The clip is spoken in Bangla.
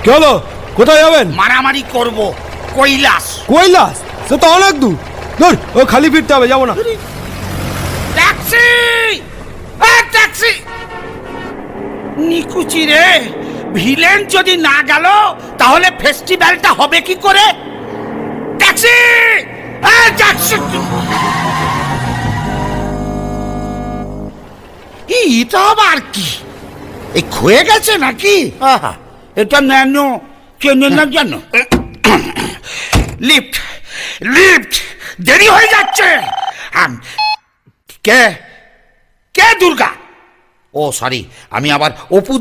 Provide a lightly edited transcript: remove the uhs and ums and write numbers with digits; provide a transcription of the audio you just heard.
কি হলো? কোথায় যাবেন? মারামারি করব কৈলাস। কৈলাস? সে তো অনেক দূর। ধর, ও খালি ফিরতে হবে, যাবো না। Taxi, taxi. নিকুচি রে, ভিলেন যদি না গেল তাহলে ফেস্টিভ্যালটা হবে কি করে? Taxi, taxi. এটা আবার কি? এই ক্ষয়ে গেছে নাকি? আহা, এটা ন্যানো, চেনে না জানো? লিফট, লিফট, দেরি হয়ে যাচ্ছে। কে কে দুর্গা? ও সরি, আমি আবার অপু